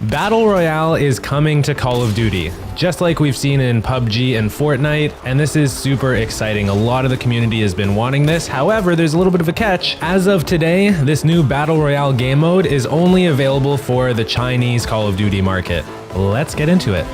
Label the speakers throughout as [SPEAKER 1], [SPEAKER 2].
[SPEAKER 1] Battle Royale is coming to Call of Duty, just like we've seen in PUBG and Fortnite, and this is super exciting. A lot of the community has been wanting this. However, there's a little bit of a catch. As of today, this new Battle Royale game mode is only available for the Chinese Call of Duty market. Let's get into it.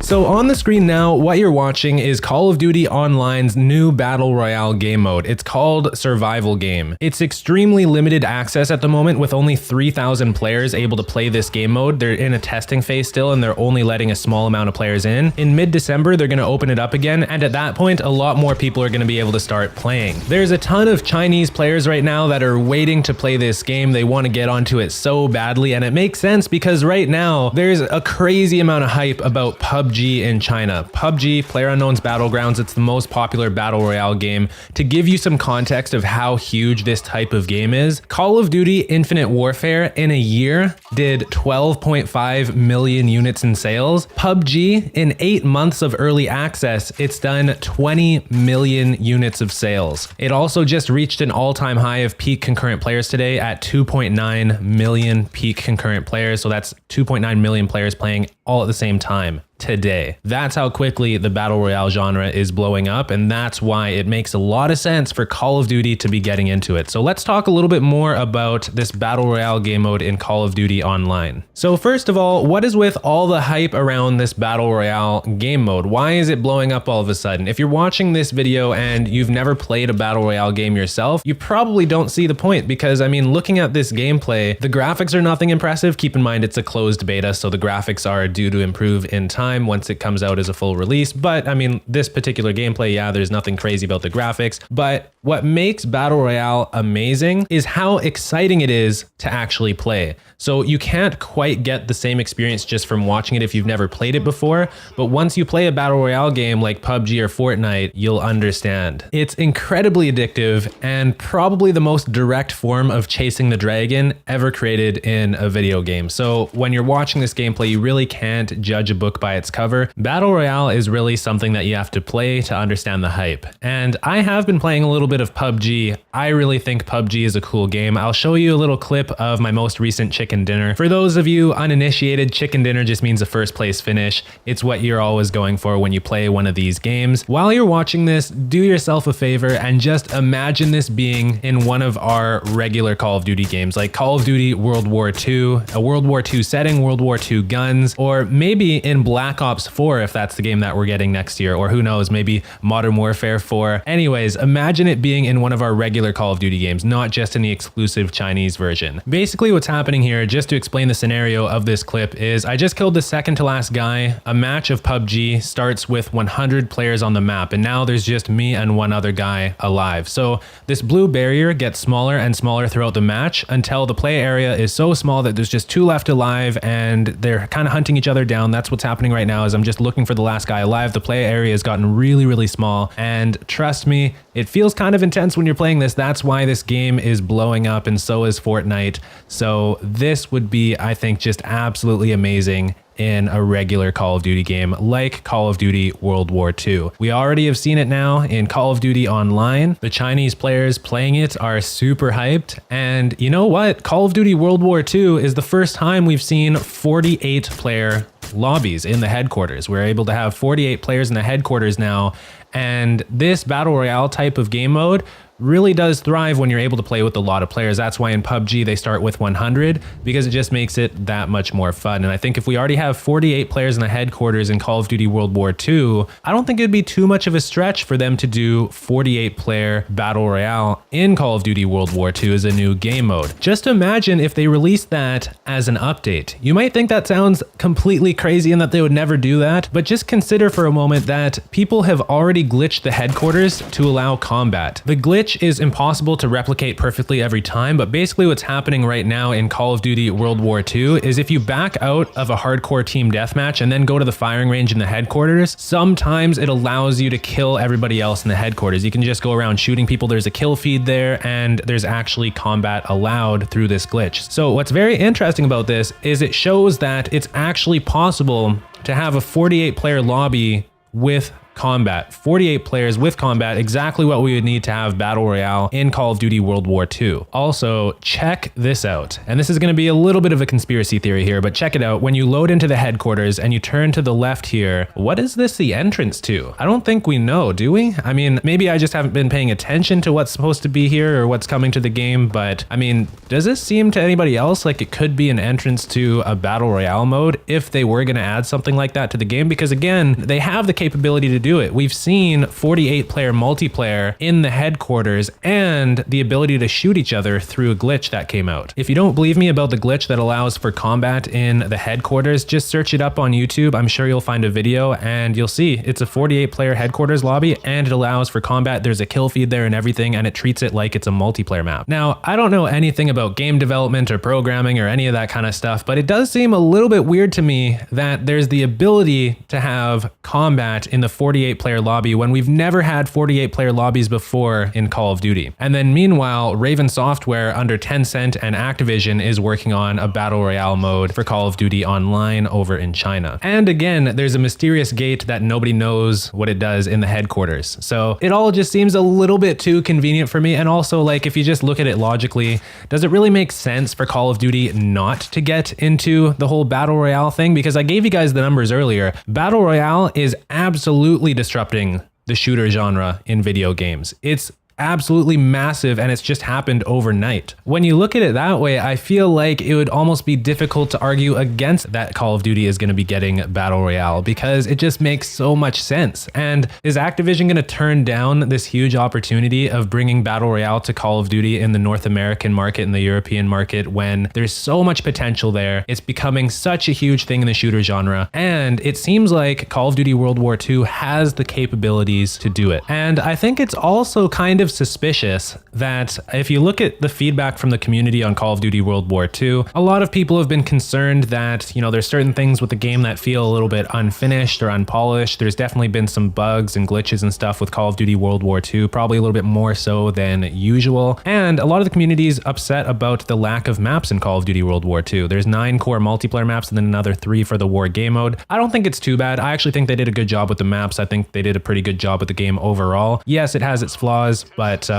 [SPEAKER 1] So on the screen now, what you're watching is Call of Duty Online's new Battle Royale game mode. It's called Survival Game. It's extremely limited access at the moment, with only 3,000 players able to play this game mode. They're in a testing phase still, and they're only letting a small amount of players in. In mid-December, they're going to open it up again, and at that point, a lot more people are going to be able to start playing. There's a ton of Chinese players right now that are waiting to play this game. They want to get onto it so badly, and it makes sense because right now, there's a crazy amount of hype about PUBG in China. PUBG, PlayerUnknown's Battlegrounds, it's the most popular battle royale game. To give you some context of how huge this type of game is, Call of Duty Infinite Warfare in a year did 12.5 million units in sales. PUBG, in 8 months of early access, it's done 20 million units of sales. It also just reached an all-time high of peak concurrent players today at 2.9 million peak concurrent players. So that's 2.9 million players playing all at the same time today. That's how quickly the battle royale genre is blowing up, and that's why it makes a lot of sense for Call of Duty to be getting into it. So let's talk a little bit more about this battle royale game mode in Call of Duty Online. So first of all, what is with all the hype around this battle royale game mode? Why is it blowing up all of a sudden? If you're watching this video and you've never played a battle royale game yourself, you probably don't see the point, because I mean, looking at this gameplay, the graphics are nothing impressive. Keep in mind it's a closed beta, so the graphics are due to improve in time once it comes out as a full release. But I mean, this particular gameplay, yeah, there's nothing crazy about the graphics, but what makes Battle Royale amazing is how exciting it is to actually play. So you can't quite get the same experience just from watching it if you've never played it before, but once you play a Battle Royale game like PUBG or Fortnite, you'll understand. It's incredibly addictive and probably the most direct form of chasing the dragon ever created in a video game. So when you're watching this gameplay, you really can't judge a book by its cover. Battle Royale is really something that you have to play to understand the hype. And I have been playing a little bit of PUBG. I really think PUBG is a cool game. I'll show you a little clip of my most recent chicken dinner. For those of you uninitiated, chicken dinner just means a first place finish. It's what you're always going for when you play one of these games. While you're watching this, do yourself a favor and just imagine this being in one of our regular Call of Duty games, like Call of Duty World War II, a World War II setting, World War II guns, or maybe in Black Ops 4 if that's the game that we're getting next year, or who knows, maybe Modern Warfare 4. Anyways, imagine it being in one of our regular Call of Duty games, not just in the exclusive Chinese version. Basically what's happening here, just to explain the scenario of this clip, is I just killed the second to last guy. A match of PUBG starts with 100 players on the map, and now there's just me and one other guy alive. So this blue barrier gets smaller and smaller throughout the match until the play area is so small that there's just 2 left alive and they're kind of hunting each other down. That's what's happening right now, is I'm just looking for the last guy alive. The play area has gotten really, really small, and trust me, it feels kind of intense when you're playing this. That's why this game is blowing up, and so is Fortnite. So this would be, I think, just absolutely amazing in a regular Call of Duty game like Call of Duty World War II. We already have seen it now in Call of Duty Online. The Chinese players playing it are super hyped, and you know what? Call of Duty World War II is the first time we've seen 48 player lobbies in the headquarters. We're able to have 48 players in the headquarters now, and this Battle Royale type of game mode really does thrive when you're able to play with a lot of players. That's why in PUBG they start with 100, because it just makes it that much more fun. And I think if we already have 48 players in the headquarters in Call of Duty World War II, I don't think it'd be too much of a stretch for them to do 48 player Battle Royale in Call of Duty World War II as a new game mode. Just imagine if they released that as an update. You might think that sounds completely crazy and that they would never do that, but just consider for a moment that people have already glitched the headquarters to allow combat. The glitch is impossible to replicate perfectly every time, but basically what's happening right now in Call of Duty World War II is if you back out of a hardcore team deathmatch and then go to the firing range in the headquarters, sometimes it allows you to kill everybody else in the headquarters. You can just go around shooting people. There's a kill feed there, and there's actually combat allowed through this glitch. So what's very interesting about this is it shows that it's actually possible to have a 48 player lobby with combat. 48 players with combat, exactly what we would need to have Battle Royale in Call of Duty World War II. Also, check this out. And this is going to be a little bit of a conspiracy theory here, but check it out. When you load into the headquarters and you turn to the left here, what is this the entrance to? I don't think we know, do we? I mean, maybe I just haven't been paying attention to what's supposed to be here or what's coming to the game, but I mean, does this seem to anybody else like it could be an entrance to a Battle Royale mode if they were going to add something like that to the game? Because again, they have the capability to do it. We've seen 48 player multiplayer in the headquarters and the ability to shoot each other through a glitch that came out. If you don't believe me about the glitch that allows for combat in the headquarters, just search it up on YouTube. I'm sure you'll find a video and you'll see it's a 48 player headquarters lobby and it allows for combat. There's a kill feed there and everything, and it treats it like it's a multiplayer map. Now, I don't know anything about game development or programming or any of that kind of stuff, but it does seem a little bit weird to me that there's the ability to have combat in the 48 player lobby when we've never had 48 player lobbies before in Call of Duty. And then meanwhile, Raven Software under Tencent and Activision is working on a Battle Royale mode for Call of Duty Online over in China. And again, there's a mysterious gate that nobody knows what it does in the headquarters. So it all just seems a little bit too convenient for me. And also, like, if you just look at it logically, does it really make sense for Call of Duty not to get into the whole Battle Royale thing? Because I gave you guys the numbers earlier. Battle Royale is absolutely disrupting the shooter genre in video games. It's absolutely massive, and it's just happened overnight. When you look at it that way, I feel like it would almost be difficult to argue against that Call of Duty is going to be getting Battle Royale, because it just makes so much sense. And is Activision going to turn down this huge opportunity of bringing Battle Royale to Call of Duty in the North American market and the European market when there's so much potential there? It's becoming such a huge thing in the shooter genre, and it seems like Call of Duty World War II has the capabilities to do it. And I think it's also kind of suspicious that if you look at the feedback from the community on Call of Duty World War II, a lot of people have been concerned that, you know, there's certain things with the game that feel a little bit unfinished or unpolished. There's definitely been some bugs and glitches and stuff with Call of Duty World War II, probably a little bit more so than usual. And a lot of the community is upset about the lack of maps in Call of Duty World War II. There's 9 core multiplayer maps and then another 3 for the war game mode. I don't think it's too bad. I actually think they did a good job with the maps. I think they did a pretty good job with the game overall. Yes, it has its flaws, but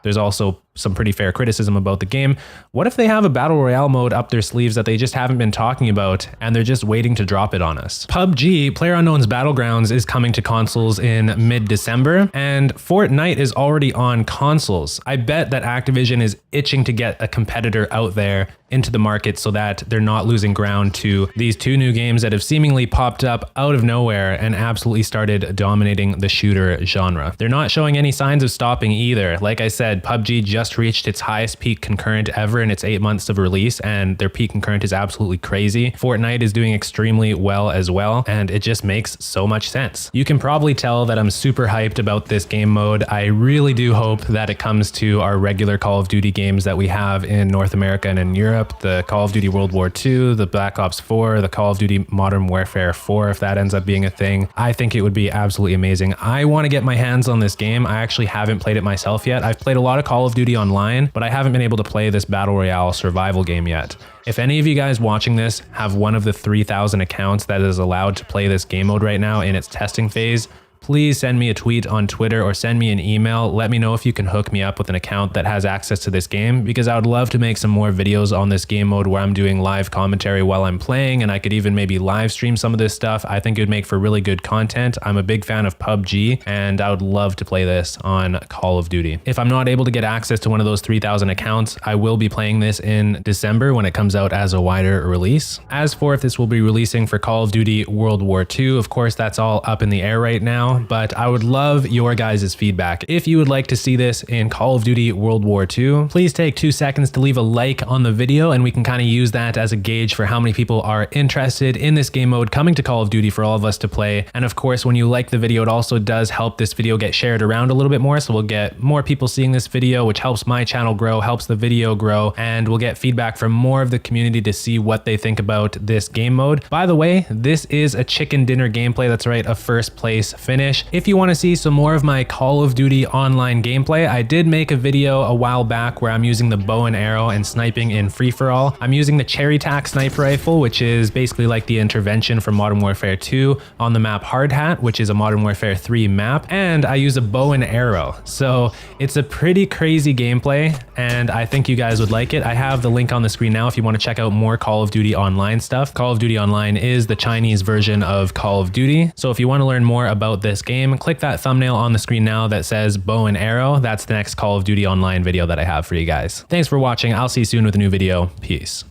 [SPEAKER 1] there's also some pretty fair criticism about the game. What if they have a Battle Royale mode up their sleeves that they just haven't been talking about and they're just waiting to drop it on us? PUBG, PlayerUnknown's Battlegrounds, is coming to consoles in mid-December, and Fortnite is already on consoles. I bet that Activision is itching to get a competitor out there into the market so that they're not losing ground to these 2 new games that have seemingly popped up out of nowhere and absolutely started dominating the shooter genre. They're not showing any signs of stopping either. Like I said, PUBG just reached its highest peak concurrent ever in its 8 months of release, and their peak concurrent is absolutely crazy. Fortnite is doing extremely well as well, and it just makes so much sense. You can probably tell that I'm super hyped about this game mode. I really do hope that it comes to our regular Call of Duty games that we have in North America and in Europe. The Call of Duty World War II, the Black Ops 4, the Call of Duty Modern Warfare 4, if that ends up being a thing. I think it would be absolutely amazing. I want to get my hands on this game. I actually haven't played it myself yet. I've played a lot of Call of Duty Online, but I haven't been able to play this Battle Royale survival game yet. If any of you guys watching this have one of the 3,000 accounts that is allowed to play this game mode right now in its testing phase, please send me a tweet on Twitter or send me an email. Let me know if you can hook me up with an account that has access to this game, because I would love to make some more videos on this game mode where I'm doing live commentary while I'm playing, and I could even maybe live stream some of this stuff. I think it would make for really good content. I'm a big fan of PUBG, and I would love to play this on Call of Duty. If I'm not able to get access to one of those 3,000 accounts, I will be playing this in December when it comes out as a wider release. As for if this will be releasing for Call of Duty World War II, of course, that's all up in the air right now, but I would love your guys' feedback. If you would like to see this in Call of Duty World War II, please take 2 seconds to leave a like on the video, and we can kind of use that as a gauge for how many people are interested in this game mode coming to Call of Duty for all of us to play. And of course, when you like the video, it also does help this video get shared around a little bit more, so we'll get more people seeing this video, which helps my channel grow, helps the video grow, and we'll get feedback from more of the community to see what they think about this game mode. By the way, this is a chicken dinner gameplay. That's right, a first place finish. finish. If you want to see some more of my Call of Duty online gameplay, I did make a video a while back where I'm using the bow and arrow and sniping in free-for-all. I'm using the Cherry Tac sniper rifle, which is basically like the intervention from Modern Warfare 2 on the map Hard Hat, which is a Modern Warfare 3 map, and I use a bow and arrow. So it's a pretty crazy gameplay, and I think you guys would like it. I have the link on the screen now if you want to check out more Call of Duty Online stuff. Call of Duty Online is the Chinese version of Call of Duty. So if you want to learn more about this game, click that thumbnail on the screen now that says bow and arrow. That's the next Call of Duty Online video that I have for you guys. Thanks for watching. I'll see you soon with a new video. Peace.